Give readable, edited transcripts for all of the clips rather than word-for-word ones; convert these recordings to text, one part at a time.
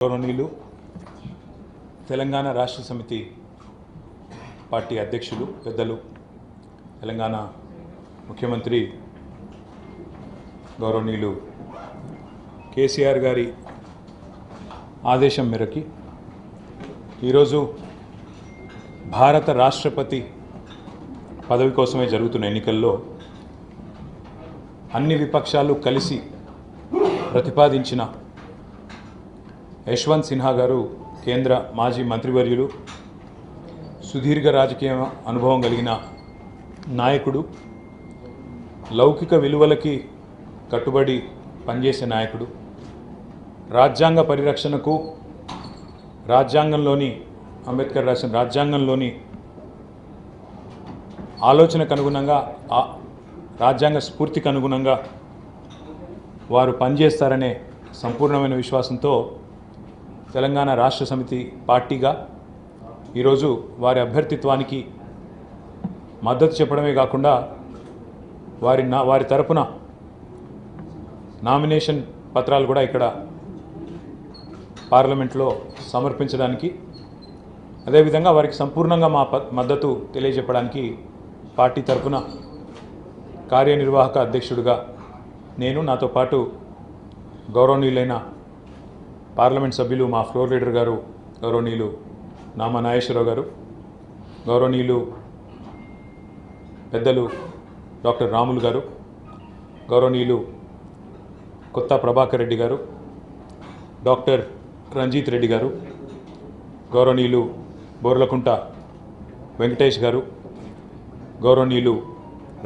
గౌరవనీయులు తెలంగాణ రాష్ట్ర సమితి పార్టీ అధ్యక్షులు పెద్దలు తెలంగాణ ముఖ్యమంత్రి గౌరవనీయులు కేసీఆర్ గారి ఆదేశం మేరకు ఈరోజు భారత రాష్ట్రపతి పదవి కోసమే జరుగుతున్న ఎన్నికల్లో అన్ని విపక్షాలు కలిసి ప్రతిపాదించిన యశ్వంత్ సిన్హా గారు కేంద్ర మాజీ మంత్రివర్యులు, సుదీర్ఘ రాజకీయ అనుభవం కలిగిన నాయకుడు, లౌకిక విలువలకి కట్టుబడి పనిచేసే నాయకుడు, రాజ్యాంగ పరిరక్షణకు రాజ్యాంగంలోని అంబేద్కర్ రాసిన రాజ్యాంగంలోని ఆలోచనకు అనుగుణంగా రాజ్యాంగ స్ఫూర్తికి అనుగుణంగా వారు పనిచేస్తారనే సంపూర్ణమైన విశ్వాసంతో తెలంగాణ రాష్ట్ర సమితి పార్టీగా ఈరోజు వారి అభ్యర్థిత్వానికి మద్దతు చెప్పడమే కాకుండా వారి తరపున నామినేషన్ పత్రాలు కూడా ఇక్కడ పార్లమెంట్లో సమర్పించడానికి, అదేవిధంగా వారికి సంపూర్ణంగా మా మద్దతు తెలియజెప్పడానికి పార్టీ తరపున కార్యనిర్వాహక అధ్యక్షుడిగా నేను, నాతో పాటు గౌరవనీయులైన పార్లమెంట్ సభ్యులు మా ఫ్లోర్ లీడర్ గారు గౌరవనీయులు నామా నాగేశ్వరరావు గారు, గౌరవనీయులు పెద్దలు డాక్టర్ రాములు గారు, గౌరవనీయులు కొత్త ప్రభాకర్ రెడ్డి గారు, డాక్టర్ రంజిత్ రెడ్డి గారు, గౌరవనీయులు బోర్లకుంట వెంకటేష్ గారు, గౌరవనీయులు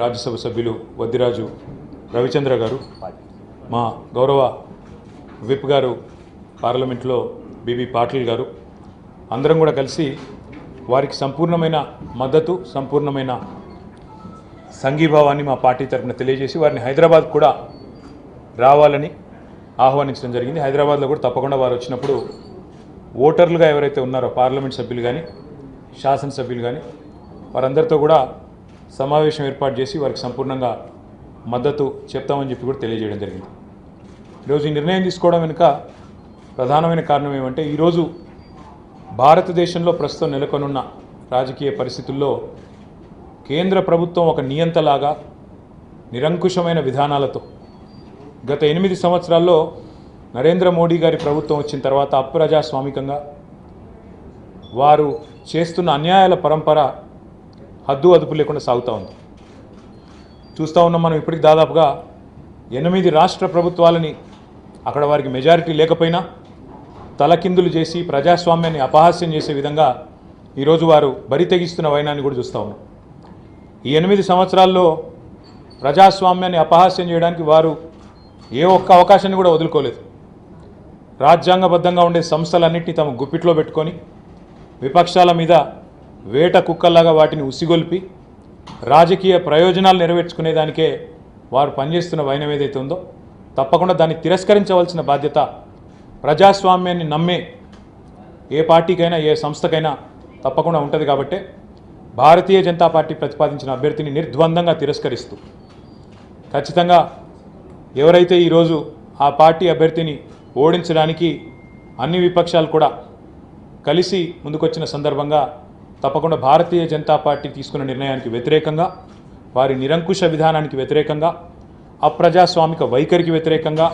రాజ్యసభ సభ్యులు వద్దిరాజు రవిచంద్ర గారు, మా గౌరవ విప్ గారు పార్లమెంట్లో బీబీ పాటిల్ గారు, అందరం కూడా కలిసి వారికి సంపూర్ణమైన మద్దతు, సంపూర్ణమైన సంఘీభావాన్ని మా పార్టీ తరఫున తెలియజేసి వారిని హైదరాబాద్ కూడా రావాలని ఆహ్వానించడం జరిగింది. హైదరాబాద్లో కూడా తప్పకుండా వారు వచ్చినప్పుడు ఓటర్లుగా ఎవరైతే ఉన్నారో పార్లమెంట్ సభ్యులు కానీ శాసనసభ్యులు కానీ వారందరితో కూడా సమావేశం ఏర్పాటు చేసి వారికి సంపూర్ణంగా మద్దతు చెప్తామని చెప్పి కూడా తెలియజేయడం జరిగింది. ఈరోజు ఈ నిర్ణయం తీసుకోవడం వెనుక ప్రధానమైన కారణం ఏమంటే, ఈరోజు భారతదేశంలో ప్రస్తుతం నెలకొనున్న రాజకీయ పరిస్థితుల్లో కేంద్ర ప్రభుత్వం ఒక నియంతలాగా నిరంకుశమైన విధానాలతో గత 8 సంవత్సరాల్లో నరేంద్ర మోడీ గారి ప్రభుత్వం వచ్చిన తర్వాత అప్రజాస్వామికంగా వారు చేస్తున్న అన్యాయాల పరంపర హద్దు అదుపు లేకుండా సాగుతూ ఉంది. చూస్తూ ఉన్నాం మనం ఇప్పటికి దాదాపుగా 8 రాష్ట్ర ప్రభుత్వాలని అక్కడ వారికి మెజారిటీ లేకపోయినా తలకిందులు చేసి ప్రజాస్వామ్యాన్ని అపహాస్యం చేసే విధంగా ఈరోజు వారు బరి తెగిస్తున్న వైనాన్ని కూడా చూస్తూ ఉన్నాం. ఈ 8 సంవత్సరాల్లో ప్రజాస్వామ్యాన్ని అపహాస్యం చేయడానికి వారు ఏ ఒక్క అవకాశాన్ని కూడా వదులుకోలేదు. రాజ్యాంగబద్ధంగా ఉండే సంస్థలన్నింటినీ తమ గుప్పిట్లో పెట్టుకొని విపక్షాల మీద వేట కుక్కల్లాగా వాటిని ఉసిగొల్పి రాజకీయ ప్రయోజనాలు నెరవేర్చుకునేదానికే వారు పనిచేస్తున్న వైనం ఏదైతే ఉందో తప్పకుండా దాన్ని తిరస్కరించవలసిన బాధ్యత ప్రజాస్వామ్యాన్ని నమ్మే ఏ పార్టీకైనా ఏ సంస్థకైనా తప్పకుండా ఉంటుంది. కాబట్టి భారతీయ జనతా పార్టీ ప్రతిపాదించిన అభ్యర్థిని నిర్ద్వందంగా తిరస్కరిస్తూ ఖచ్చితంగా ఎవరైతే ఈరోజు ఆ పార్టీ అభ్యర్థిని ఓడించడానికి అన్ని విపక్షాలు కూడా కలిసి ముందుకొచ్చిన సందర్భంగా తప్పకుండా భారతీయ జనతా పార్టీ తీసుకున్న నిర్ణయానికి వ్యతిరేకంగా, వారి నిరంకుశ విధానానికి వ్యతిరేకంగా, అప్రజాస్వామిక వైఖరికి వ్యతిరేకంగా,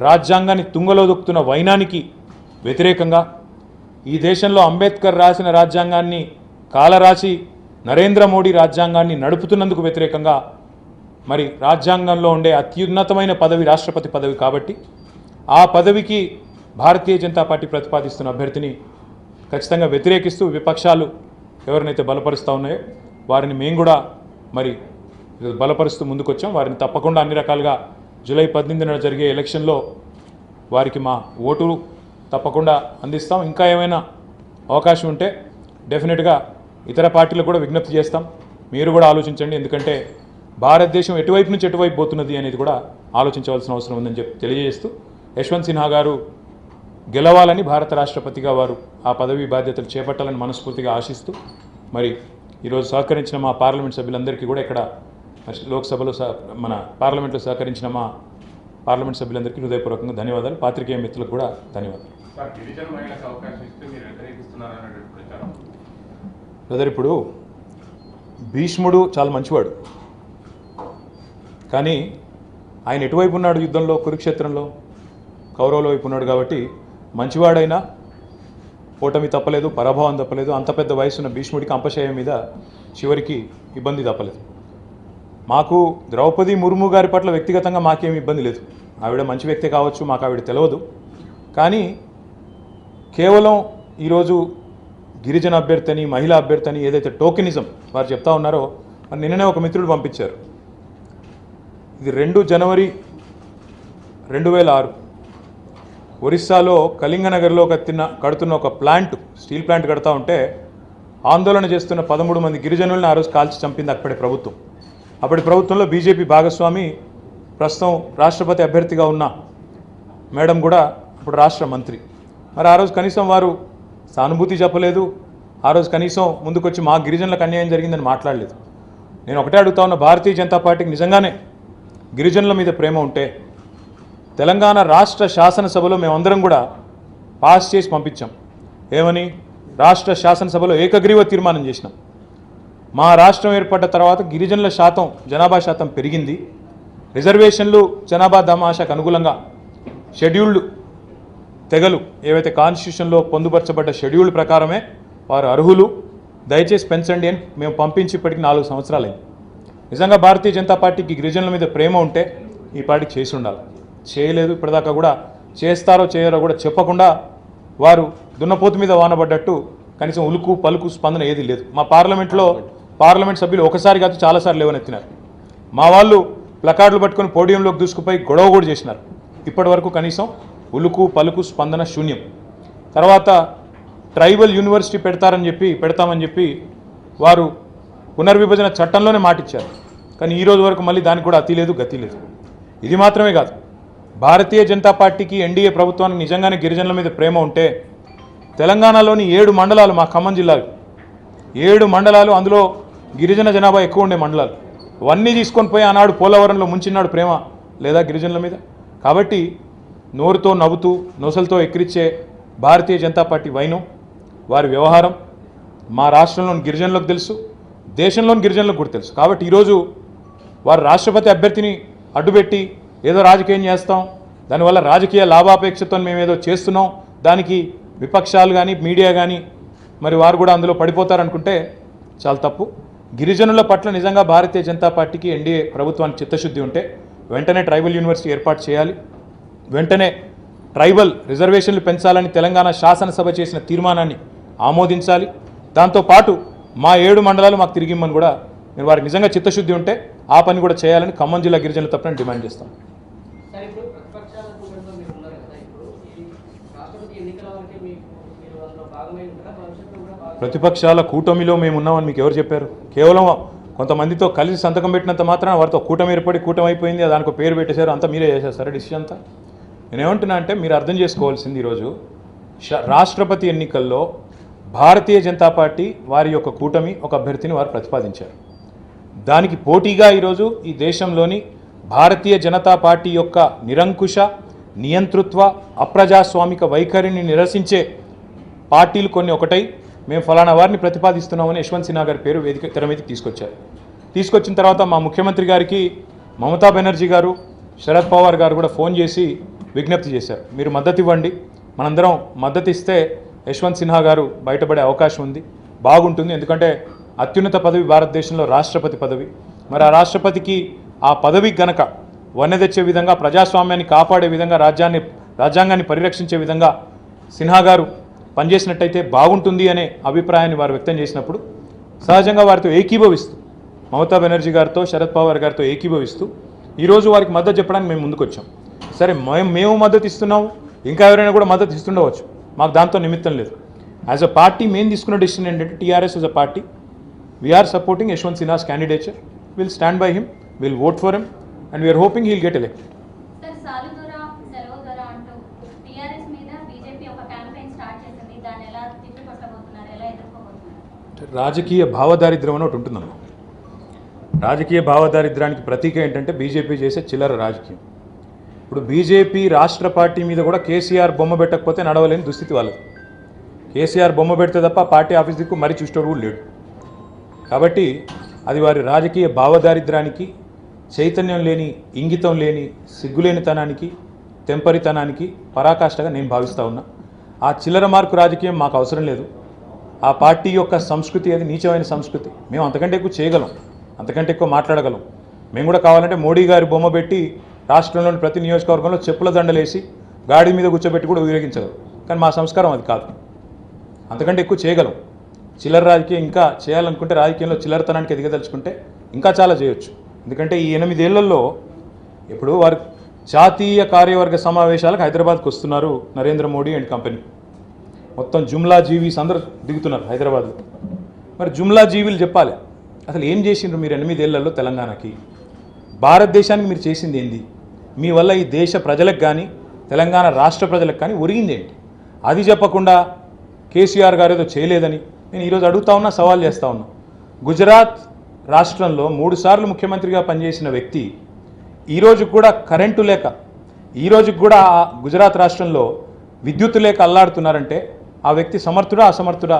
రాజ్యాంగాన్ని తుంగలో దొక్కుతున్న వైనానికి వ్యతిరేకంగా, ఈ దేశంలో అంబేద్కర్ రాసిన రాజ్యాంగాన్ని కాలరాసి నరేంద్ర మోడీ రాజ్యాంగాన్ని నడుపుతున్నందుకు వ్యతిరేకంగా, మరి రాజ్యాంగంలో ఉండే అత్యున్నతమైన పదవి రాష్ట్రపతి పదవి కాబట్టి ఆ పదవికి భారతీయ జనతా పార్టీ ప్రతిపాదిస్తున్న అభ్యర్థిని ఖచ్చితంగా వ్యతిరేకిస్తూ విపక్షాలు ఎవరినైతే బలపరుస్తూ ఉన్నాయో వారిని మేము కూడా మరి బలపరుస్తూ ముందుకొచ్చాం. వారిని తప్పకుండా అన్ని రకాలుగా జూలై 18న జరిగే ఎలక్షన్లో వారికి మా ఓటు తప్పకుండా అందిస్తాం. ఇంకా ఏమైనా అవకాశం ఉంటే డెఫినెట్గా ఇతర పార్టీలకు కూడా విజ్ఞప్తి చేస్తాం. మీరు కూడా ఆలోచించండి, ఎందుకంటే భారతదేశం ఎటువైపు నుంచి ఎటువైపు పోతున్నది అనేది కూడా ఆలోచించవలసిన అవసరం ఉందని చెప్పి తెలియజేస్తూ యశ్వంత్ సిన్హా గారు గెలవాలని, భారత రాష్ట్రపతిగా వారు ఆ పదవి బాధ్యతలు చేపట్టాలని మనస్ఫూర్తిగా ఆశిస్తూ మరి ఈరోజు సహకరించిన మా పార్లమెంట్ సభ్యులందరికీ కూడా ఇక్కడ లోక్సభలో మన పార్లమెంట్లో సహకరించిన మా పార్లమెంట్ సభ్యులందరికీ హృదయపూర్వకంగా ధన్యవాదాలు. పాత్రికేయ మిత్రులకు కూడా ధన్యవాదాలు. బ్రదర్, ఇప్పుడు భీష్ముడు చాలా మంచివాడు, కానీ ఆయన ఎటువైపు ఉన్నాడు యుద్ధంలో? కురుక్షేత్రంలో కౌరవుల వైపు ఉన్నాడు. కాబట్టి మంచివాడైనా ఓటమి తప్పలేదు, పరాభవం తప్పలేదు. అంత పెద్ద వయసున్న భీష్ముడికి అంపశయం మీద చివరికి ఇబ్బంది తప్పలేదు. మాకు ద్రౌపది ముర్ము గారి పట్ల వ్యక్తిగతంగా మాకేమి ఇబ్బంది లేదు. ఆవిడ మంచి వ్యక్తి కావచ్చు, మాకు ఆవిడ తెలియదు. కానీ కేవలం ఈరోజు గిరిజన అభ్యర్థి అని, మహిళా అభ్యర్థి అని ఏదైతే టోకెనిజం వారు చెప్తా ఉన్నారో, మరి నిన్ననే ఒక మిత్రుడు పంపించారు. ఇది 2 జనవరి 2006 ఒరిస్సాలో కళింగనగర్లో కడుతున్న ఒక ప్లాంట్, స్టీల్ ప్లాంట్ కడతా ఉంటే ఆందోళన చేస్తున్న 13 మంది గిరిజనులను ఆ రోజు కాల్చి చంపింది అప్పటి ప్రభుత్వం. అప్పటి ప్రభుత్వంలో బీజేపీ భాగస్వామి, ప్రస్తుతం రాష్ట్రపతి అభ్యర్థిగా ఉన్న మేడం కూడా ఇప్పుడు రాష్ట్ర మంత్రి. మరి ఆ రోజు కనీసం వారు సానుభూతి చెప్పలేదు. ఆ రోజు కనీసం ముందుకొచ్చి మా గిరిజనులకు అన్యాయం జరిగిందని మాట్లాడలేదు. నేను ఒకటే అడుగుతా ఉన్న, భారతీయ జనతా పార్టీకి నిజంగానే గిరిజనుల మీద ప్రేమ ఉంటే తెలంగాణ రాష్ట్ర శాసనసభలో మేమందరం కూడా పాస్ చేసి పంపించాం. ఏమని? రాష్ట్ర శాసనసభలో ఏకగ్రీవ తీర్మానం చేసినాం. మా రాష్ట్రం ఏర్పడ్డ తర్వాత గిరిజనుల శాతం, జనాభా శాతం పెరిగింది. రిజర్వేషన్లు జనాభా దామాషాకు అనుగుణంగా షెడ్యూల్డ్ తెగలు ఏవైతే కాన్స్టిట్యూషన్లో పొందుపరచబడ్డ షెడ్యూల్ ప్రకారమే వారు అర్హులు, దయచేసి పెంచండి అని మేము పంపించి ఇప్పటికి 4 సంవత్సరాలైంది. నిజంగా భారతీయ జనతా పార్టీకి గిరిజనుల మీద ప్రేమ ఉంటే ఈ పార్టీకి చేసి ఉండాలి. చేయలేదు. ఇప్పటిదాకా కూడా చేస్తారో చేయరో కూడా చెప్పకుండా వారు దున్నపోతు మీద వానబడ్డట్టు కనీసం ఉలుకు పలుకు స్పందన ఏది లేదు. మా పార్లమెంట్ సభ్యులు ఒకసారి కాదు చాలాసార్లు లేవనెత్తినారు. మా వాళ్ళు ప్లకార్డులు పట్టుకొని పోడియంలోకి దూసుకుపోయి గొడవ కూడా చేసినారు. ఇప్పటి వరకు కనీసం ఉలుకు పలుకు స్పందన శూన్యం. తర్వాత ట్రైబల్ యూనివర్సిటీ పెడతామని చెప్పి వారు పునర్విభజన చట్టంలోనే మాటిచ్చారు. కానీ ఈరోజు వరకు మళ్ళీ దానికి కూడా అతి లేదు, గతి లేదు. ఇది మాత్రమే కాదు, భారతీయ జనతా పార్టీకి, ఎన్డీఏ ప్రభుత్వానికి నిజంగానే గిరిజనుల మీద ప్రేమ ఉంటే తెలంగాణలోని 7 మండలాలు, మా ఖమ్మం జిల్లాలు 7 మండలాలు, అందులో గిరిజన జనాభా ఎక్కువ ఉండే మండలాలు, అవన్నీ తీసుకొని పోయి ఆనాడు పోలవరంలో ముంచినాడు. ప్రేమ లేదా గిరిజనుల మీద? కాబట్టి నోరుతో నవ్వుతూ నొసలతో ఎక్కిరిచ్చే భారతీయ జనతా పార్టీ వైనం, వారి వ్యవహారం మా రాష్ట్రంలోని గిరిజనులకు తెలుసు, దేశంలోని గిరిజనులకు కూడా తెలుసు. కాబట్టి ఈరోజు వారు రాష్ట్రపతి అభ్యర్థిని అడ్డుపెట్టి ఏదో రాజకీయం చేస్తాం, దానివల్ల రాజకీయ లాభాపేక్షతో మేమేదో చేస్తున్నాం, దానికి విపక్షాలు కానీ మీడియా కానీ మరి వారు కూడా అందులో పడిపోతారనుకుంటే చాలా తప్పు. గిరిజనుల పట్ల నిజంగా భారతీయ జనతా పార్టీకి, ఎన్డీఏ ప్రభుత్వానికి చిత్తశుద్ధి ఉంటే వెంటనే ట్రైబల్ యూనివర్సిటీ ఏర్పాటు చేయాలి. వెంటనే ట్రైబల్ రిజర్వేషన్లు పెంచాలని తెలంగాణ శాసనసభ చేసిన తీర్మానాన్ని ఆమోదించాలి. దాంతోపాటు మా 7 మండలాలు మాకు తిరిగిమ్మని కూడా, నేను వారికి నిజంగా చిత్తశుద్ధి ఉంటే ఆ పని కూడా చేయాలని ఖమ్మం జిల్లా గిరిజనుల తరపున డిమాండ్ చేస్తాం. ప్రతిపక్షాల కూటమిలో మేము ఉన్నామని మీకు ఎవరు చెప్పారు? కేవలం కొంతమందితో కలిసి సంతకం పెట్టినంత మాత్రాన వారితో కూటమి ఏర్పడి కూటమి అయిపోయింది, దానికి పేరు పెట్టేశారు, అంతా మీరే చేసేస్తారా డిసిషన్ అంతా? నేనేమంటున్నా అంటే, మీరు అర్థం చేసుకోవాల్సింది, ఈరోజు రాష్ట్రపతి ఎన్నికల్లో భారతీయ జనతా పార్టీ వారి యొక్క కూటమి ఒక అభ్యర్థిని వారు ప్రతిపాదించారు. దానికి పోటీగా ఈరోజు ఈ దేశంలోని భారతీయ జనతా పార్టీ యొక్క నిరంకుశ, నియంతృత్వ, అప్రజాస్వామిక వైఖరిని నిరసించే పార్టీలు కొన్ని ఒకటై మేము ఫలానా వారిని ప్రతిపాదిస్తున్నామని యశ్వంత్ సిన్హా గారి పేరు వేదిక తెర మీదకి తీసుకొచ్చిన తర్వాత మా ముఖ్యమంత్రి గారికి మమతా బెనర్జీ గారు, శరద్ పవార్ గారు కూడా ఫోన్ చేసి విజ్ఞప్తి చేశారు, మీరు మద్దతు ఇవ్వండి, మనందరం మద్దతు ఇస్తే యశ్వంత్ సిన్హా గారు బయటపడే అవకాశం ఉంది, బాగుంటుంది. ఎందుకంటే అత్యున్నత పదవి భారతదేశంలో రాష్ట్రపతి పదవి. మరి ఆ రాష్ట్రపతికి ఆ పదవికి గనక వన్నె తెచ్చే విధంగా, ప్రజాస్వామ్యాన్ని కాపాడే విధంగా, రాజ్యాంగాన్ని పరిరక్షించే విధంగా సిన్హా గారు పనిచేసినట్టయితే బాగుంటుంది అనే అభిప్రాయాన్ని వారు వ్యక్తం చేసినప్పుడు సహజంగా వారితో ఏకీభవిస్తూ, మమతా బెనర్జీ గారితో, శరద్ పవార్ గారితో ఏకీభవిస్తూ ఈరోజు వారికి మద్దతు చెప్పడానికి మేము ముందుకొచ్చాం. సరే, మేము మద్దతు ఇస్తున్నాము, ఇంకా ఎవరైనా కూడా మద్దతు ఇస్తుండవచ్చు, మాకు దాంతో నిమిత్తం లేదు. యాజ్ అ పార్టీ మేము తీసుకున్న డెసిషన్ ఏంటంటే, TRS as a party we are supporting Yashwant Sinha's candidature, will stand by him, will vote for him and we are hoping he'll get elected. రాజకీయ భావదారిద్ర్యం అని ఒకటి ఉంటుందమ్మా. రాజకీయ భావదారిద్ర్యానికి ప్రతీక ఏంటంటే బీజేపీ చేసే చిల్లర రాజకీయం. ఇప్పుడు బీజేపీ రాష్ట్ర పార్టీ మీద కూడా కేసీఆర్ బొమ్మ పెట్టకపోతే నడవలేని దుస్థితి వాళ్ళది. కేసీఆర్ బొమ్మ పెడితే తప్ప పార్టీ ఆఫీస్ దిక్కు మరీ చూసేవాడు కూడా లేడు. కాబట్టి అది వారి రాజకీయ భావదారిద్రానికి, చైతన్యం లేని, ఇంగితం లేని, సిగ్గులేనితనానికి, తెంపరితనానికి పరాకాష్ఠగా నేను భావిస్తూ ఉన్నా. ఆ చిల్లర మార్కు రాజకీయం మాకు అవసరం లేదు. ఆ పార్టీ యొక్క సంస్కృతి అది నీచమైన సంస్కృతి. మేము అంతకంటే ఎక్కువ చేయగలం, అంతకంటే ఎక్కువ మాట్లాడగలం. మేము కూడా కావాలంటే మోడీ గారి బొమ్మ పెట్టి రాష్ట్రంలోని ప్రతి నియోజకవర్గంలో చెప్పుల దండలేసి గాడి మీద కూర్చోబెట్టి కూడా ఉపయోగించగలం. కానీ మా సంస్కారం అది కాదు. అంతకంటే ఎక్కువ చేయగలం. చిల్లర రాజకీయం ఇంకా చేయాలనుకుంటే, రాజకీయంలో చిల్లరతనానికి ఎదగదలుచుకుంటే ఇంకా చాలా చేయొచ్చు. ఎందుకంటే ఈ 8 ఏళ్లలో ఇప్పుడు వారు జాతీయ కార్యవర్గ సమావేశాలకు హైదరాబాద్కు వస్తున్నారు నరేంద్ర మోడీ అండ్ కంపెనీ. మొత్తం జుమ్లా జీవీస్ అందరూ దిగుతున్నారు హైదరాబాద్లో. మరి జుమ్లా జీవీలు చెప్పాలి అసలు ఏం చేసిండ్రు మీరు 8 ఏళ్లలో తెలంగాణకి, భారతదేశానికి మీరు చేసింది ఏంది, మీ వల్ల ఈ దేశ ప్రజలకు కానీ తెలంగాణ రాష్ట్ర ప్రజలకు కానీ ఒరిగింది ఏంటి, అది చెప్పకుండా కేసీఆర్ గారు ఏదో చేయలేదని నేను ఈరోజు అడుగుతా ఉన్నా, సవాల్ చేస్తూ ఉన్నా. గుజరాత్ రాష్ట్రంలో 3 సార్లు ముఖ్యమంత్రిగా పనిచేసిన వ్యక్తి ఈరోజు కూడా కరెంటు లేక, ఈరోజు కూడా గుజరాత్ రాష్ట్రంలో విద్యుత్ లేక అల్లాడుతున్నారంటే ఆ వ్యక్తి సమర్థుడా అసమర్థుడా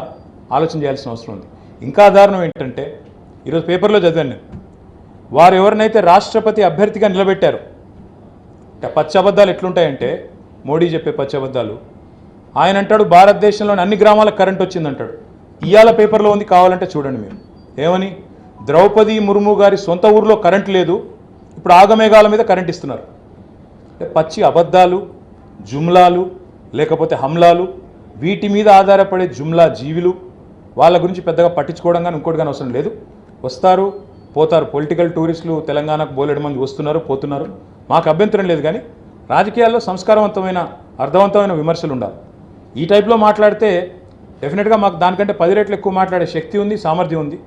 ఆలోచన చేయాల్సిన అవసరం ఉంది. ఇంకా దారుణం ఏంటంటే ఈరోజు పేపర్లో చదివాను నేను, వారు ఎవరినైతే రాష్ట్రపతి అభ్యర్థిగా నిలబెట్టారు, పచ్చి అబద్ధాలు ఎట్లుంటాయంటే మోడీ చెప్పే పచ్చి అబద్ధాలు. ఆయన అంటాడు భారతదేశంలోని అన్ని గ్రామాలకు కరెంట్ వచ్చిందంటాడు. ఇవాళ పేపర్లో ఉంది, కావాలంటే చూడండి మీరు. ఏమని, ద్రౌపది ముర్ము గారి సొంత ఊరిలో కరెంట్ లేదు, ఇప్పుడు ఆగమేఘాల మీద కరెంట్ ఇస్తున్నారు. పచ్చి అబద్ధాలు, జుమ్లాలు, లేకపోతే హమ్లాలు, వీటి మీద ఆధారపడే జుమ్లా జీవులు. వాళ్ళ గురించి పెద్దగా పట్టించుకోవడం కానీ ఇంకోటి కానీ అవసరం లేదు. వస్తారు పోతారు, పొలిటికల్ టూరిస్టులు తెలంగాణకు బోలెడు మంది వస్తున్నారు పోతున్నారు, మాకు అభ్యంతరం లేదు. కానీ రాజకీయాల్లో సంస్కారవంతమైన అర్థవంతమైన విమర్శలు ఉండాలి. ఈ టైప్లో మాట్లాడితే డెఫినెట్గా మాకు దానికంటే 10 రెట్లు ఎక్కువ మాట్లాడే శక్తి ఉంది, సామర్థ్యం ఉంది.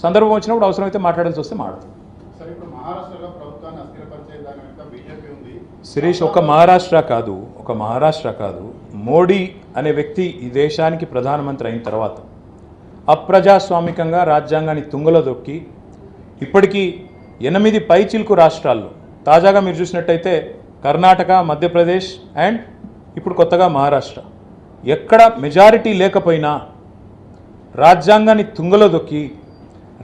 సందర్భం వచ్చినప్పుడు అవసరమైతే మాట్లాడాల్సి వస్తే మాట్లాడతాం. శిరీష్, ఒక మహారాష్ట్ర కాదు, మోడీ అనే వ్యక్తి ఈ దేశానికి ప్రధానమంత్రి అయిన తర్వాత అప్రజాస్వామికంగా రాజ్యాంగాన్ని తుంగలో దొక్కి ఇప్పటికీ 8 పైచిల్కు రాష్ట్రాల్లో, తాజాగా మీరు చూసినట్టయితే కర్ణాటక, మధ్యప్రదేశ్ అండ్ ఇప్పుడు కొత్తగా మహారాష్ట్ర, ఎక్కడ మెజారిటీ లేకపోయినా రాజ్యాంగాన్ని తుంగలో దొక్కి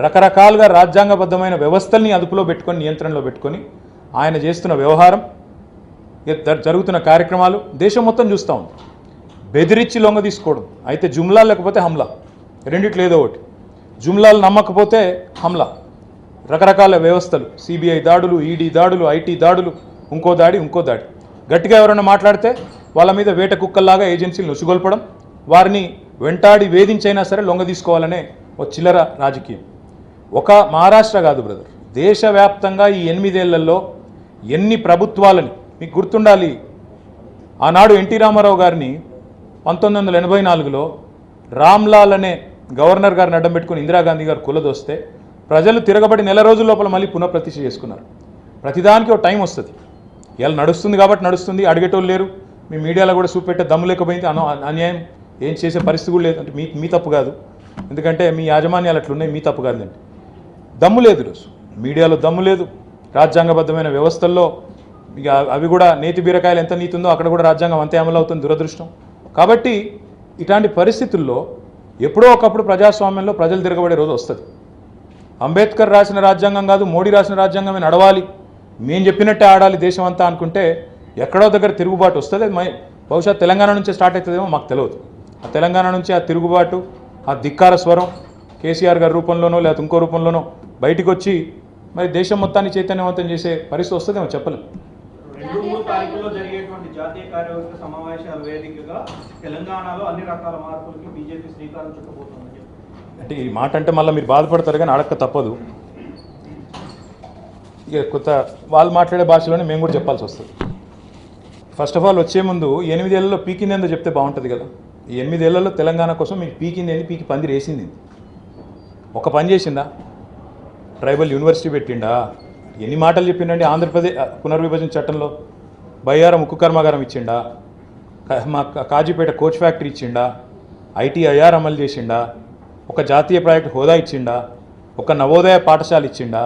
రకరకాలుగా రాజ్యాంగబద్ధమైన వ్యవస్థల్ని అదుపులో పెట్టుకొని, నియంత్రణలో పెట్టుకొని ఆయన చేస్తున్న వ్యవహారం, జరుగుతున్న కార్యక్రమాలు దేశం మొత్తం చూస్తూ ఉంది. బెదిరించి లొంగ తీసుకోవడం అయితే జుమ్లా, లేకపోతే హమ్లా, రెండిట్లో ఏదో ఒకటి. జుమ్లాలు నమ్మకపోతే హమ్లా, రకరకాల వ్యవస్థలు, సిబిఐ దాడులు, ఈడీ దాడులు, ఐటీ దాడులు, ఇంకో దాడి. గట్టిగా ఎవరైనా మాట్లాడితే వాళ్ళ మీద వేట కుక్కల్లాగా ఏజెన్సీలు నొసిగొల్పడం, వారిని వెంటాడి వేధించైనా సరే లొంగ తీసుకోవాలనే ఓ చిల్లర రాజకీయం. ఒక మహారాష్ట్ర కాదు బ్రదర్, దేశవ్యాప్తంగా ఈ 8 ఏళ్లలో ఎన్ని ప్రభుత్వాలని మీకు గుర్తుండాలి. ఆనాడు ఎన్టీ రామారావు గారిని 1984లో రామ్లాల్ అనే గవర్నర్ గారిని అడ్డం పెట్టుకుని ఇందిరాగాంధీ గారు కులదొస్తే ప్రజలు తిరగబడి 1 నెల రోజుల లోపల మళ్ళీ పునఃప్రతిష్ఠ చేసుకున్నారు. ప్రతిదానికి ఒక టైం వస్తుంది. ఇలా నడుస్తుంది కాబట్టి నడుస్తుంది, అడిగేటోళ్ళు లేరు. మీ మీడియాలో కూడా చూపెట్టే దమ్ము లేకపోయింది, అన్యాయం ఏం చేసే పరిస్థితి కూడా లేదు. అంటే మీ తప్పు కాదు, ఎందుకంటే మీ యాజమాన్యాలు అట్లున్నాయి, మీ తప్పు కాదండి. దమ్ము లేదు ఈరోజు మీడియాలో, దమ్ము లేదు. రాజ్యాంగబద్ధమైన వ్యవస్థల్లో ఇక అవి కూడా నేతి బీరకాయలు ఎంత నీతి ఉందో అక్కడ కూడా రాజ్యాంగం అంతే అమలు అవుతుంది, దురదృష్టం. కాబట్టి ఇట్లాంటి పరిస్థితుల్లో ఎప్పుడో ఒకప్పుడు ప్రజాస్వామ్యంలో ప్రజలు తిరగబడే రోజు వస్తుంది. అంబేద్కర్ రాసిన రాజ్యాంగం కాదు, మోడీ రాసిన రాజ్యాంగమే నడవాలి, మేము చెప్పినట్టే ఆడాలి దేశం అంతా అనుకుంటే ఎక్కడో దగ్గర తిరుగుబాటు వస్తుంది. అది బహుశా తెలంగాణ నుంచే స్టార్ట్ అవుతుందేమో మాకు తెలియదు. ఆ తెలంగాణ నుంచి ఆ తిరుగుబాటు, ఆ ధిక్కార స్వరం కేసీఆర్ గారి రూపంలోనో లేదా ఇంకో రూపంలోనో బయటికి వచ్చి మరి దేశం మొత్తాన్ని చైతన్యవంతం చేసే పరిస్థితి వస్తుందేమో చెప్పలేం. 2-3 తారీఖుల్లో జరిగేటువంటి జాతీయ కార్యవర్గ సమావేశాల వేదికగా తెలంగాణలో అన్ని రకాల మార్పులకి బీజేపీ శ్రీకారం చుట్టబోతోందని చెప్పి, అంటే ఈ మాట అంటే మళ్ళీ మీరు బాధపడతారు కానీ అడక్క తప్పదు. ఇక కొత్త వాళ్ళు మాట్లాడే భాషలోనే మేము కూడా చెప్పాల్సి వస్తుంది. ఫస్ట్ ఆఫ్ ఆల్ వచ్చే ముందు 8 ఏళ్లలో పీకిందేందో చెప్తే బాగుంటుంది కదా. ఈ 8 ఏళ్లలో తెలంగాణ కోసం మీకు పీకిందేంది, పీకి పందిరి వేసింది ఒక పని చేసిందా? ట్రైబల్ యూనివర్సిటీ పెట్టిండా? ఎన్ని మాటలు చెప్పిండండి? ఆంధ్రప్రదేశ్ పునర్విభజన చట్టంలో బయ్యారం ఉక్కు కర్మాగారం ఇచ్చిండా? మా కాజీపేట కోచ్ ఫ్యాక్టరీ ఇచ్చిండా? ఐటీఐఆర్ అమలు చేసిండా? ఒక జాతీయ ప్రాజెక్టు హోదా ఇచ్చిండా? ఒక నవోదయ పాఠశాల ఇచ్చిండా?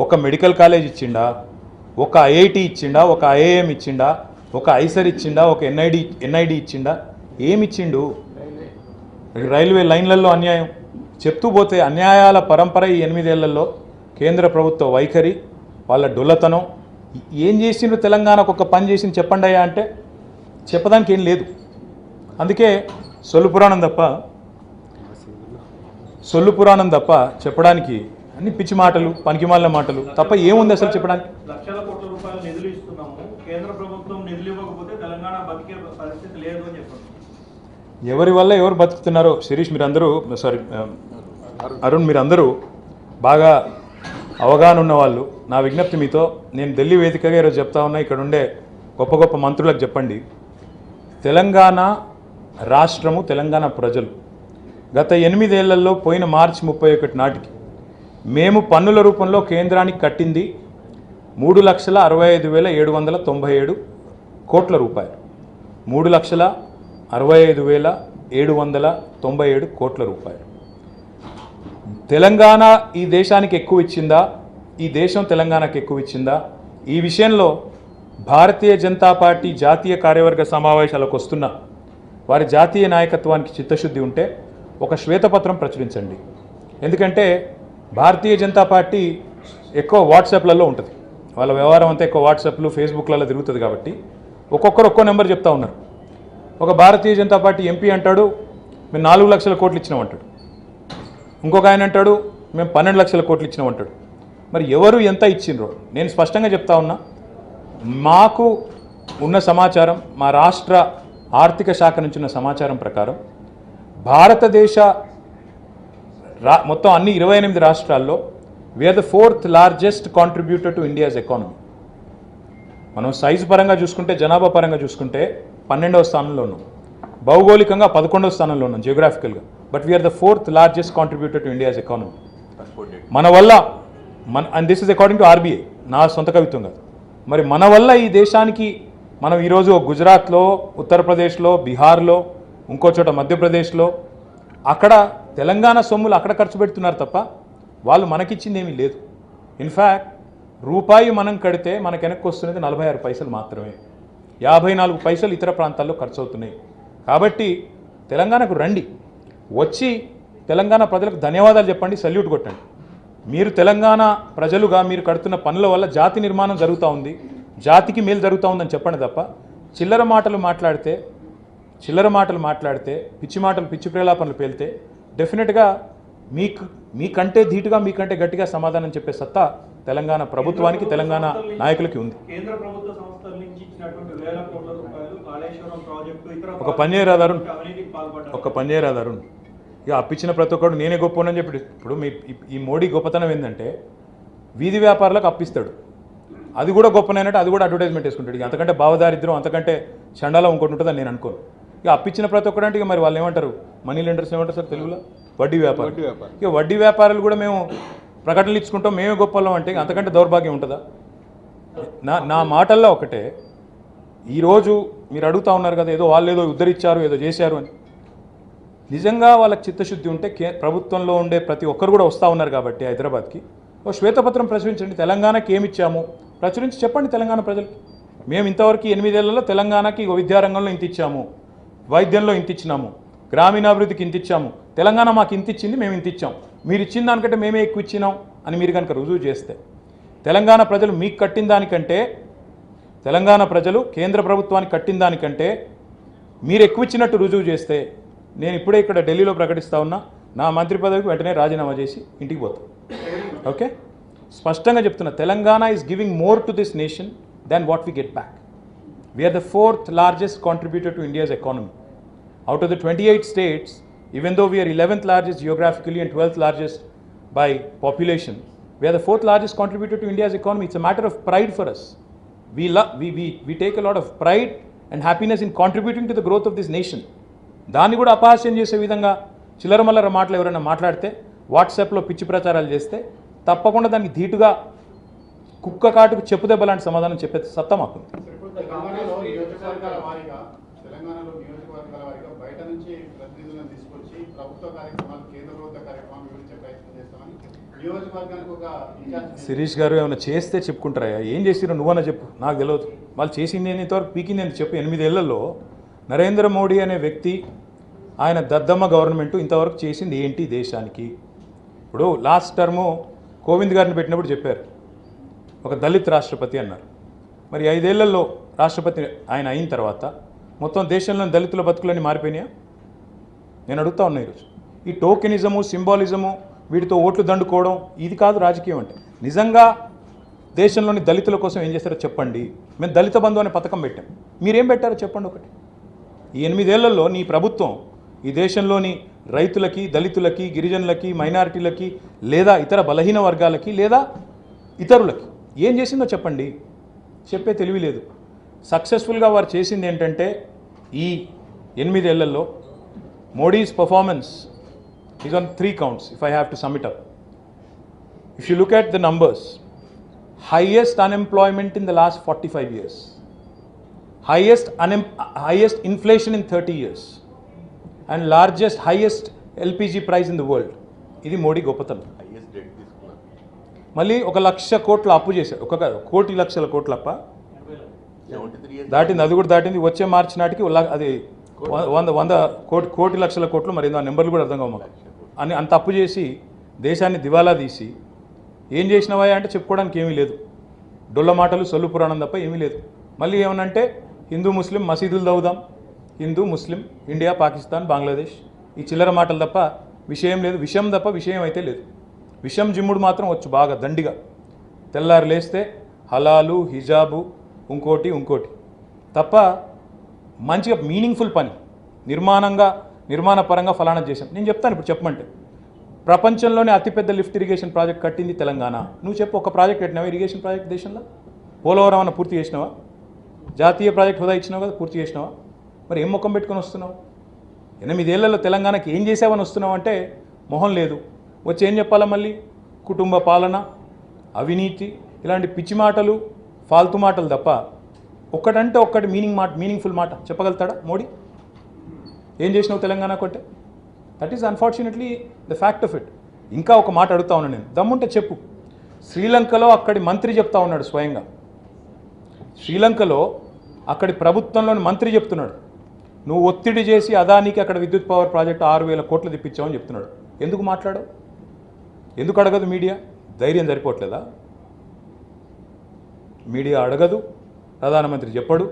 ఒక మెడికల్ కాలేజ్ ఇచ్చిండా? ఒక ఐఐటి ఇచ్చిండా, ఒక ఐఐఎం ఇచ్చిండా, ఒక ఐసర్ ఇచ్చిండా, ఒక ఎన్ఐడి ఇచ్చిండా? ఏమి ఇచ్చిండు? రైల్వే లైన్లలో అన్యాయం చెప్తూ పోతే అన్యాయాల పరంపర ఈ 8 ఏళ్లలో కేంద్ర ప్రభుత్వ వైఖరి, వాళ్ళ డొల్లతనం. ఏం చేసిండ్రు తెలంగాణకు? ఒక పని చేసింది చెప్పండి అయ్యా అంటే చెప్పడానికి ఏం లేదు. అందుకే సొల్లు పురాణం తప్ప చెప్పడానికి అన్ని పిచ్చి మాటలు, పనికిమాలిన మాటలు తప్ప ఏముంది అసలు చెప్పడానికి? లక్షల కోట్ల రూపాయలు నిధులు ఇస్తున్నాము, కేంద్ర ప్రభుత్వం నిధులు ఇవ్వకపోతే తెలంగాణ బతికే పరిస్థితి లేదు అని చెప్పండి. ఎవరి వల్ల ఎవరు బతుకుతున్నారో శిరీష్ మీరందరూ, అరుణ్ మీరందరూ బాగా అవగాహన ఉన్నవాళ్ళు. నా విజ్ఞప్తి మీతో, నేను ఢిల్లీ వేదికగా ఈరోజు చెప్తా ఉన్నా, ఇక్కడ ఉండే గొప్ప గొప్ప మంత్రులకు చెప్పండి, తెలంగాణ రాష్ట్రము, తెలంగాణ ప్రజలు గత 8 ఏళ్లలో పోయిన మార్చి 31 నాటికి మేము పన్నుల రూపంలో కేంద్రానికి కట్టింది 3,65,797 కోట్ల రూపాయలు. 3,65,797 కోట్ల రూపాయలు. తెలంగాణ ఈ దేశానికి ఎక్కువ ఇచ్చిందా? ఈ దేశం తెలంగాణకు ఎక్కువ ఇచ్చిందా? ఈ విషయంలో భారతీయ జనతా పార్టీ జాతీయ కార్యవర్గ సమావేశాలకు వస్తున్న వారి జాతీయ నాయకత్వానికి చిత్తశుద్ధి ఉంటే ఒక శ్వేతపత్రం ప్రచురించండి. ఎందుకంటే భారతీయ జనతా పార్టీ ఎక్కువ వాట్సాప్లలో ఉంటుంది, వాళ్ళ వ్యవహారం అంతా ఎక్కువ వాట్సాప్లు, ఫేస్బుక్లలో తిరుగుతుంది. కాబట్టి ఒక్కొక్కరు ఒక్కో నెంబర్ చెప్తా ఉన్నారు. ఒక భారతీయ జనతా పార్టీ ఎంపీ అంటాడు మేము 4 లక్షల కోట్లు ఇచ్చినామంటాడు, ఇంకొక ఆయన అంటాడు మేము 12 లక్షల కోట్లు ఇచ్చినామంటాడు. మరి ఎవరు ఎంత ఇచ్చిండ్రో నేను స్పష్టంగా చెప్తా ఉన్నా. మాకు ఉన్న సమాచారం, మా రాష్ట్ర ఆర్థిక శాఖ నుంచి ఉన్న సమాచారం ప్రకారం భారతదేశ మొత్తం అన్ని 28 రాష్ట్రాల్లో we're the 4th largest contributor to India's economy. మనం సైజు పరంగా చూసుకుంటే, జనాభా పరంగా చూసుకుంటే 12వ స్థానంలో ఉన్నాం, భౌగోళికంగా 11వ స్థానంలో ఉన్నాం జియోగ్రాఫికల్గా. But we are the 4th largest contributor to India's economy. మన వల్ల and this is according to RBI, నా సొంత కవిత్వం కాదు. మరి మన వల్ల ఈ దేశానికి మనం ఈరోజు గుజరాత్లో, ఉత్తరప్రదేశ్లో, బీహార్లో, ఇంకో చోట మధ్యప్రదేశ్లో, అక్కడ తెలంగాణ సొమ్ములు అక్కడ ఖర్చు పెడుతున్నారు తప్ప వాళ్ళు మనకిచ్చింది ఏమీ లేదు. ఇన్ఫ్యాక్ట్ రూపాయి మనం కడితే మనకు వెనక్కి వస్తున్నది 46 పైసలు మాత్రమే. 54 పైసలు ఇతర ప్రాంతాల్లో ఖర్చు అవుతున్నాయి. కాబట్టి తెలంగాణకు రండి, వచ్చి తెలంగాణ ప్రజలకు ధన్యవాదాలు చెప్పండి, సల్యూట్ కొట్టండి. మీరు తెలంగాణ ప్రజలుగా మీరు కడుతున్న పనుల వల్ల జాతి నిర్మాణం జరుగుతూ ఉంది, జాతికి మేలు జరుగుతూ ఉందని చెప్పండి తప్ప చిల్లర మాటలు మాట్లాడితే పిచ్చి మాటలు, పిచ్చి ప్రేలాపనలు పేలితే డెఫినెట్గా మీకంటే ధీటుగా, మీకంటే గట్టిగా సమాధానం చెప్పే సత్తా తెలంగాణ ప్రభుత్వానికి, తెలంగాణ నాయకులకి ఉంది. కేంద్ర ప్రభుత్వ సంస్థల నుంచి ఇచ్చినటువంటి వేల కోట్ల రూపాయలు కాళేశ్వరం ప్రాజెక్టు, ఇతర ఒక పని చేయరాదారు, అవినీతికి పాల్పడ్డారు. ఒక పని చేయరాదారు. ఇక అప్పించిన ప్రతి ఒక్కడు నేనే గొప్పనని చెప్పి, ఇప్పుడు ఈ మోడీ గొప్పతనం ఏంటంటే వీధి వ్యాపారులకు అప్పిస్తాడు, అది కూడా గొప్పనైనట్టు అది కూడా అడ్వర్టైజ్మెంట్ వేసుకుంటాడు. ఇక అంతకంటే భావదారిద్ర్యం, అంతకంటే చండాలం ఇంకోటి ఉంటుందని నేను అనుకోను. ఇక అప్పించిన ప్రతి ఒక్కడంటే ఇక మరి వాళ్ళు ఏమంటారు, మనీ లెండర్స్ ఏమంటారు సార్ తెలుగులో? వడ్డీ వ్యాపారం. ఇక వడ్డీ వ్యాపారాలు కూడా మేము ప్రకటనలు ఇచ్చుకుంటాం, మేమే గొప్పలం అంటే అంతకంటే దౌర్భాగ్యం ఉంటుందా? నా మాటల్లో ఒకటే, ఈరోజు మీరు అడుగుతూ ఉన్నారు కదా ఏదో వాళ్ళు ఏదో ఉద్ధరించారు, ఏదో చేశారు అని. నిజంగా వాళ్ళకి చిత్తశుద్ధి ఉంటే ప్రభుత్వంలో ఉండే ప్రతి ఒక్కరు కూడా వస్తూ ఉన్నారు కాబట్టి హైదరాబాద్కి ఓ శ్వేతపత్రం ప్రచురించండి. తెలంగాణకి ఏమి ఇచ్చాము ప్రచురించి చెప్పండి తెలంగాణ ప్రజలకి. మేము ఇంతవరకు 8 ఏళ్లలో తెలంగాణకి విద్యారంగంలో ఇంత ఇచ్చాము, వైద్యంలో ఇంత ఇచ్చినాము, గ్రామీణాభివృద్ధికి ఇంత ఇచ్చాము, తెలంగాణ మాకు ఇంత ఇచ్చింది, మేము ఇంత ఇచ్చాం, మీరు ఇచ్చిన దానికంటే మేమే ఎక్కువ ఇచ్చినాం అని మీరు కనుక రుజువు చేస్తే, తెలంగాణ ప్రజలు మీకు కట్టిన దానికంటే, తెలంగాణ ప్రజలు కేంద్ర ప్రభుత్వానికి కట్టిన దానికంటే మీరు ఎక్కువ ఇచ్చినట్టు రుజువు చేస్తే, నేను ఇప్పుడే ఇక్కడ ఢిల్లీలో ప్రకటిస్తా ఉన్నా, నా మంత్రి పదవికి వెంటనే రాజీనామా చేసి ఇంటికి పోతాను. ఓకే, స్పష్టంగా చెప్తున్నా, Telangana is giving more to this nation than what we get back. We're the 4th largest contributor to India's economy. Out of the 28 states, even though we are 11th largest geographically and 12th largest by population, we are the 4th largest contributor to India's economy. It's a matter of pride for us. We take a lot of pride and happiness in contributing to the growth of this nation. దాన్ని కూడా అపహాస్యం చేసే విధంగా చిల్లరమల్లర మాటలు ఎవరైనా మాట్లాడితే, వాట్సాప్లో పిచ్చి ప్రచారాలు చేస్తే తప్పకుండా దానికి ధీటుగా కుక్క కాటుకు చెప్పుదెబ్బ లాంటి సమాధానం చెప్పే సత్తా మాకు. తెలంగాణలో నియోజకవర్గాల వారీగా బయట నుంచి నుంచి ప్రతినిధులను తీసుకొచ్చి ప్రభుత్వ కార్యక్రమాలు కేంద్ర ప్రభుత్వ కార్యక్రమాలు వివరించే ప్రయత్నం చేస్తామని నియోజకవర్గానికి ఒక ఇన్ఛార్జ్ శిరీష్ గారు ఏమైనా చేస్తే చెప్పుకుంటారా? ఏం చేసిరో నువ్వన్నా చెప్పు, నాకు తెలియదు. వాళ్ళు చేసింది ఏంటి, ఇంతవరకు పీకింది ఏంటి చెప్పు. 8 ఏళ్లలో నరేంద్ర మోడీ అనే వ్యక్తి, ఆయన దద్దమ్మ గవర్నమెంట్ ఇంతవరకు చేసింది ఏంటి దేశానికి? ఇప్పుడు లాస్ట్ టర్ము కోవింద్ గారిని పెట్టినప్పుడు చెప్పారు ఒక దళిత్ రాష్ట్రపతి అన్నారు. మరి 5 ఏళ్లలో రాష్ట్రపతి ఆయన అయిన తర్వాత మొత్తం దేశంలోని దళితుల బతుకులన్నీ మారిపోయినాయా? నేను అడుగుతా ఉన్నా ఈరోజు. ఈ టోకెనిజము, సింబాలిజము, వీటితో ఓట్లు దండుకోవడం ఇది కాదు రాజకీయం అంటే. నిజంగా దేశంలోని దళితుల కోసం ఏం చేస్తారో చెప్పండి. మేము దళిత బంధు అనే పథకం పెట్టాం, మీరేం పెట్టారో చెప్పండి ఒకటి. ఈ 8 ఏళ్లలో నీ ప్రభుత్వం ఈ దేశంలోని రైతులకి, దళితులకి, గిరిజనులకి, మైనారిటీలకి, లేదా ఇతర బలహీన వర్గాలకి, లేదా ఇతరులకి ఏం చేసిందో చెప్పండి. చెప్పే తెలివి లేదు. సక్సెస్ఫుల్గా వారు చేసింది ఏంటంటే ఈ 8 ఏళ్లలో Modi's performance is on 3 counts if I have to sum it up. If you look at the numbers, highest unemployment in the last 45 years, highest inflation in 30 years, and highest LPG price in the world. ఇది మోడీ గొప్పతనం. మళ్ళీ 1,00,000 కోట్ల అప్పు చేశారు. 1,00,00,000 కోట్ల అప్ప దాటింది, అది కూడా దాటింది. వచ్చే మార్చి నాటికి అది 100 కోటి లక్షల కోట్లు, మరి ఆ నెంబర్లు కూడా అర్థం కావు మాకు. అని అంత అప్పు చేసి దేశాన్ని దివాలా తీసి ఏం చేసినవా అంటే చెప్పుకోవడానికి ఏమీ లేదు. డొల్ల మాటలు, సొల్లు పురాణం తప్ప ఏమీ లేదు. మళ్ళీ ఏమనంటే హిందూ ముస్లిం మసీదులు దౌదాం, హిందూ ముస్లిం, ఇండియా పాకిస్తాన్ బంగ్లాదేశ్, ఈ చిల్లర మాటలు తప్ప విషయం లేదు. విషయం తప్ప విషయం అయితే లేదు. విషం జిమ్ముడు మాత్రం వచ్చు బాగా దండిగా. తెల్లారు లేస్తే హలాలు, హిజాబు, ఇంకోటి తప్ప మంచిగా మీనింగ్ఫుల్ పని నిర్మాణపరంగా ఫలానా చేశాం. నేను చెప్తాను ఇప్పుడు చెప్పమంటే. ప్రపంచంలోనే అతిపెద్ద లిఫ్ట్ ఇరిగేషన్ ప్రాజెక్ట్ కట్టింది తెలంగాణ. నువ్వు చెప్పు, ఒక ప్రాజెక్ట్ కట్టినావా ఇరిగేషన్ ప్రాజెక్ట్ దేశంలో? పోలవరం అన్న పూర్తి చేసినావా? జాతీయ ప్రాజెక్ట్ హోదా ఇచ్చినావు కదా, పూర్తి చేసినావా? మరి ఏం ముఖం పెట్టుకొని వస్తున్నావు? 8 ఏళ్లలో తెలంగాణకి ఏం చేసావని వస్తున్నావు అంటే మొహం లేదు. వచ్చి ఏం చెప్పాలా మళ్ళీ? కుటుంబ పాలన, అవినీతి, ఇలాంటి పిచ్చి మాటలు, ఫాల్తు మాటలు తప్ప ఒక్కటంటే ఒక్కటి మీనింగ్ఫుల్ మాట చెప్పగలుగుతాడా మోడీ? ఏం చేసినావు తెలంగాణకు అంటే? That is unfortunately the fact of it. ఇంకా ఒక మాట అడుగుతా ఉన్నాను నేను, దమ్ముంటే చెప్పు. శ్రీలంకలో అక్కడి మంత్రి చెప్తా ఉన్నాడు స్వయంగా. శ్రీలంకలో అక్కడి ప్రభుత్వంలోని మంత్రి చెప్తున్నాడు, నువ్వు ఒత్తిడి చేసి అదానికి అక్కడ విద్యుత్ పవర్ ప్రాజెక్టు 6,000 కోట్లు తెప్పించావని చెప్తున్నాడు. ఎందుకు మాట్లాడవు? ఎందుకు అడగదు మీడియా? ధైర్యం సరిపోవట్లేదా? మీడియా అడగదు, ప్రధానమంత్రి చెప్పడు,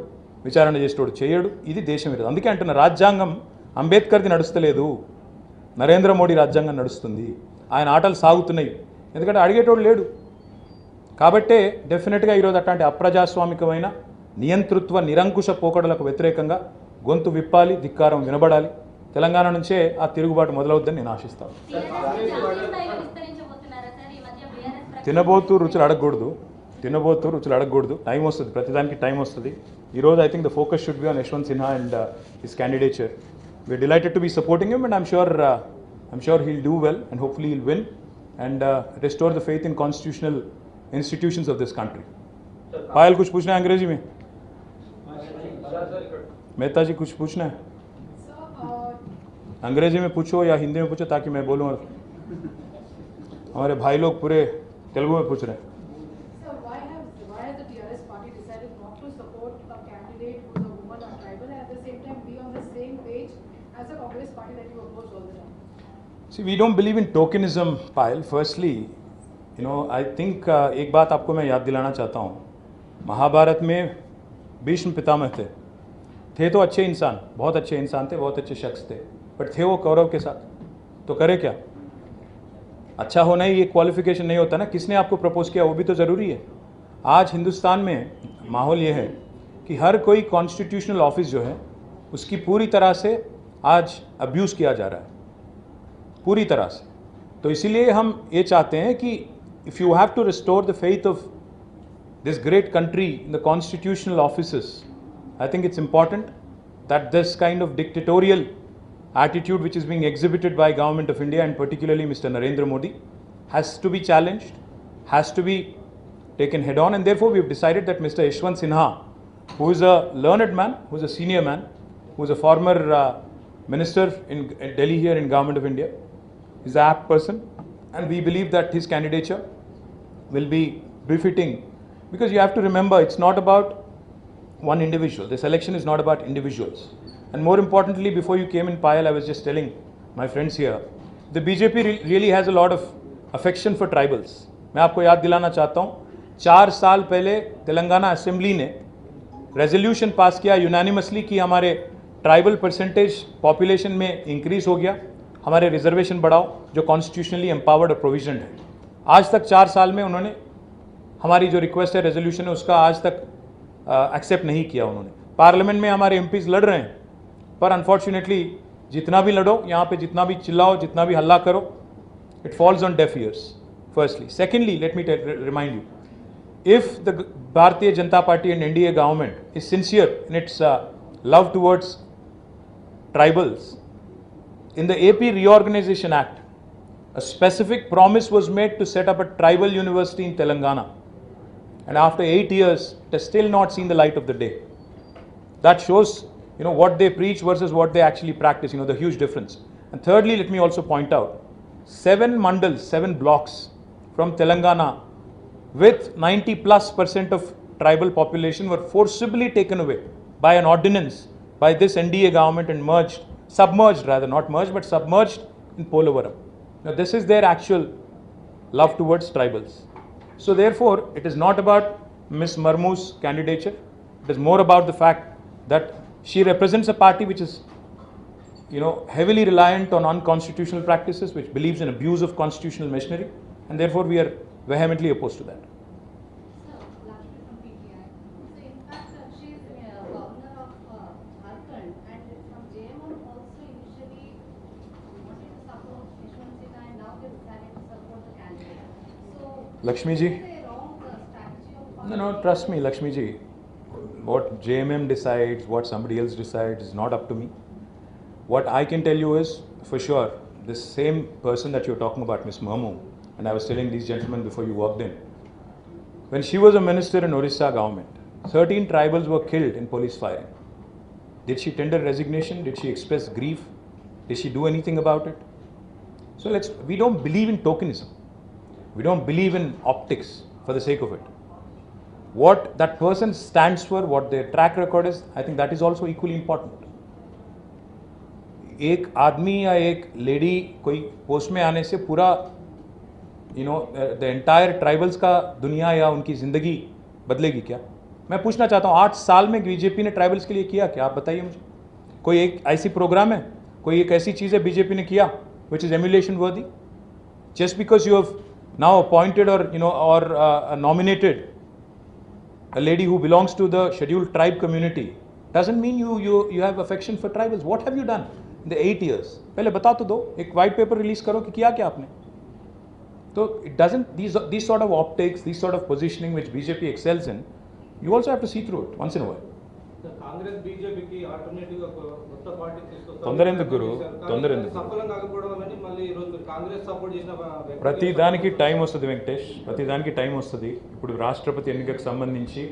విచారణ చేసేటోడు చేయడు. ఇది దేశం ఇది. అందుకే అంటున్న రాజ్యాంగం అంబేద్కర్ది నడుస్తలేదు, నరేంద్ర మోడీ రాజ్యాంగం నడుస్తుంది. ఆయన ఆటలు సాగుతున్నాయి, ఎందుకంటే అడిగేటోడు లేడు. కాబట్టే డెఫినెట్గా ఈరోజు అట్లాంటి అప్రజాస్వామికమైన నియంతృత్వ నిరంకుశ పోకడలకు వ్యతిరేకంగా గొంతు విప్పాలి, ధిక్కారం వినబడాలి. తెలంగాణ నుంచే ఆ తిరుగుబాటు మొదలవుద్దని నేను ఆశిస్తాను. తినబోతూ రుచులు అడగకూడదు. టైం వస్తుంది, ప్రతిదానికి టైం వస్తుంది. ఈరోజు I think the focus should be on Yashwant Sinha and his candidature. We're delighted to be supporting him, and I'm sure he'll do well and hopefully he'll win and restore the faith in constitutional institutions of this country. पायल कुछ पूछना है अंग्रेजी में? मेहता जी कुछ पूछना है? अंग्रेजी में पूछो या हिंदी में पूछो ताकि मैं बोलूँ. और हमारे भाई लोग पूरे तेलुगु में पूछ रहे हैं. Sir, why has the TRS party decided not to support a candidate who is a woman or tribal and at the same time be on the same page as the Congress party that you oppose all the time? See, we don't believe in tokenism, Payal. Firstly, I think एक बात आपको मैं याद दिलाना चाहता हूँ. महाभारत में भीष्म पितामह थे तो अच्छे इंसान, बहुत अच्छे इंसान थे, बहुत अच्छे शख्स थे, बट थे वो कौरव के साथ. तो करे क्या? अच्छा होना ही ये क्वालिफिकेशन नहीं होता ना. किसने आपको प्रपोज किया वो भी तो ज़रूरी है. आज हिंदुस्तान में माहौल ये है कि हर कोई कॉन्स्टिट्यूशनल ऑफिस जो है उसकी पूरी तरह से आज अब्यूज़ किया जा रहा है, पूरी तरह से. तो इसीलिए हम ये चाहते हैं कि if you have to restore the faith of this great country in the constitutional offices, I think it's important that this kind of dictatorial attitude which is being exhibited by government of India and particularly Mr. Narendra Modi has to be challenged, has to be taken head on, and therefore we have decided that Mr. Yashwant Sinha, who is a learned man, who is a senior man, who is a former minister in Delhi here in Government of India. He's an apt person, and we believe that his candidature will be befitting, because you have to remember, it's not about one individual. This election is not about individuals. And more importantly, before you came in, Payal, I was just telling my friends here, the BJP really has a lot of affection for tribals. मैं आपको याद दिलाना चाहता हूँ, 4 साल पहले Telangana assembly ने resolution pass किया यूनानिमसली कि हमारे ट्राइबल परसेंटेज पॉपुलेशन में इंक्रीज हो गया, हमारे रिजर्वेशन बढ़ाओ, जो कॉन्स्टिट्यूशनली एम्पावर्ड और प्रोविजन है. आज तक 4 साल में उन्होंने हमारी जो रिक्वेस्ट है, रेजोल्यूशन है, उसका आज तक एक्सेप्ट नहीं किया उन्होंने. पार्लियामेंट में हमारे एमपीज लड़ रहे हैं, पर अनफॉर्चुनेटली जितना भी लड़ो, यहाँ पे जितना भी चिल्लाओ, जितना भी हल्ला करो, it falls on def years. Firstly. Secondly, let me remind you, if the Bharatiya Janata Party and NDA government is sincere in its love towards tribals, in the AP Reorganization Act, a specific promise was made to set up a tribal university in Telangana. And after 8 years, it has still not seen the light of the day. That shows, what they preach versus what they actually practice, the huge difference. And thirdly, let me also point out, 7 mandals, 7 blocks from Telangana with 90+% of tribal population were forcibly taken away by an ordinance by this NDA government and submerged in Polavaram. Now this is their actual love towards tribals. So therefore, it is not about Ms. Marmu's candidature. It is more about the fact that she represents a party which is, heavily reliant on unconstitutional practices, which believes in abuse of constitutional machinery, and therefore we are vehemently opposed to that. Sir, Lakshmi from PTI. So in fact, she is governor of Jharkhand, and from JMM also initially wanted to support Yashwant Sinha, and now they decided to support the candidate. So Lakshmi ji? is there a wrong strategy of No, trust me, Lakshmi ji. What JMM decides, what somebody else decides is not up to me. What I can tell you is, for sure, this same person that you're talking about, Ms. Marmu, and I was telling these gentlemen before you walked in, when she was a minister in Orissa government, 13 tribals were killed in police firing. Did she tender resignation? Did she express grief? Did she do anything about it? So we don't believe in tokenism. We don't believe in optics for the sake of it. What that person stands for, what their track record is, I think that is also equally important. एक आदमी या एक lady कोई post में आने से पूरा the entire tribals का दुनिया या उनकी ज़िंदगी बदलेगी क्या? मैं पूछना चाहता हूँ, 8 साल में बीजेपी ने ट्राइबल्स के लिए किया क्या? आप बताइए मुझे. कोई एक ऐसी प्रोग्राम है, कोई एक ऐसी चीज़ है बीजेपी ने किया विच इज़ एम्युलेशन वर्दी? Just because you have now appointed और nominated a lady who belongs to the scheduled tribe community doesn't mean you have affection for tribals. What have you done in the 8 years? पहले बता तो दो, एक white paper release करो कि किया क्या आपने. तो it doesn't, these sort of optics, these sort of positioning which BJP excels in, you also have to see through it once in a while. Congress బీజేపీకి ఆల్టర్నేటివ్ గా కొత్త పార్టీ తీసుకొస్తారు. తొందర ఎందుకు గురు? తొందర ఎందుకు? సఫలం కాకపోవడం వల్ల మళ్ళీ ఈ రోజు కాంగ్రెస్ సపోర్ట్ చేసిన ప్రతి దానికి టైం వస్తుంది వెంకటేష్, ప్రతి దానికి టైం వస్తుంది. ఇప్పుడు రాష్ట్రపతి ఎన్నికకు సంబంధించి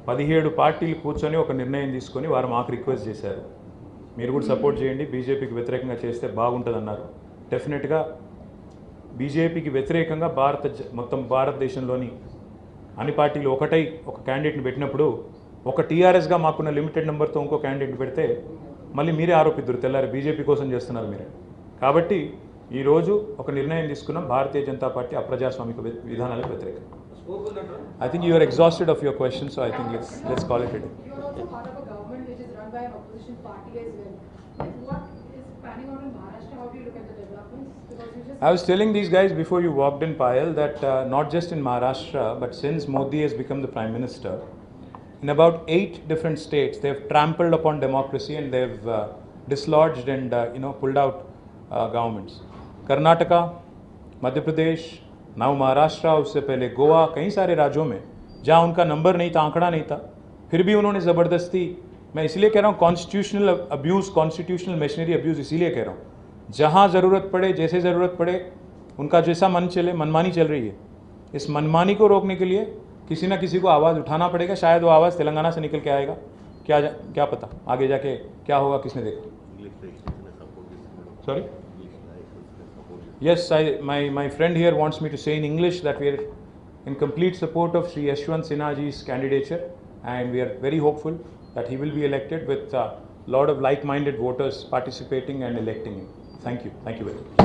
17 పార్టీలు కూర్చొని ఒక నిర్ణయం తీసుకొని వారు మాకు రిక్వెస్ట్ చేశారు, మీరు కూడా సపోర్ట్ చేయండి, బీజేపీకి వ్యతిరేకంగా చేస్తే బాగుంటుంది అన్నారు. డెఫినెట్గా బీజేపీకి వ్యతిరేకంగా మొత్తం భారతదేశంలోని అన్ని పార్టీలు ఒకటై ఒక క్యాండిడేట్ని పెట్టినప్పుడు, ఒక టీఆర్ఎస్గా మాకున్న లిమిటెడ్ నెంబర్తో ఇంకో క్యాండిడేట్ పెడితే మళ్ళీ మీరే ఆరోపిద్దరు తెల్లారి బీజేపీ కోసం చేస్తున్నారు మీరే. కాబట్టి ఈరోజు ఒక నిర్ణయం తీసుకున్నాం, భారతీయ జనతా పార్టీ అప్రజాస్వామిక విధానాలకు వ్యతిరేకం. I think you are exhausted of your questions, so I think let's call it a day. You are also part of a government which is run by an opposition party as well. Like what is panning out in Maharashtra? How do you look at the developments? Because you just I was telling these guys before you walked in, Payal, that not just in Maharashtra, but since Modi has become the Prime Minister, in about 8 different states, they have trampled upon democracy and they have dislodged and pulled out governments. Karnataka, Madhya Pradesh, now Maharashtra, उससे पहले गोवा, कई सारे राज्यों में जहाँ उनका number नहीं था, आंकड़ा नहीं था, फिर भी उन्होंने ज़बरदस्ती, मैं इसलिए कह रहा हूँ constitutional abuse, constitutional machinery abuse इसलिए कह रहा हूँ, जहाँ ज़रूरत पड़े, जैसे ज़रूरत पड़े, उनका जैसा मन चले, मनमानी चल रही है. इस मनमानी को रोकने के लिए किसी ना किसी को आवाज़ उठाना पड़ेगा. शायद वो आवाज़ तेलंगाना से निकल के आएगा, क्या पता आगे जाके क्या होगा, किसने देखा. Sorry? Yes, my friend here wants me to say in English that we are in complete support of Sri Yashwant Sinhaji's candidature, and we are very hopeful that he will be elected with a lot of like-minded voters participating and electing him. Thank you very much.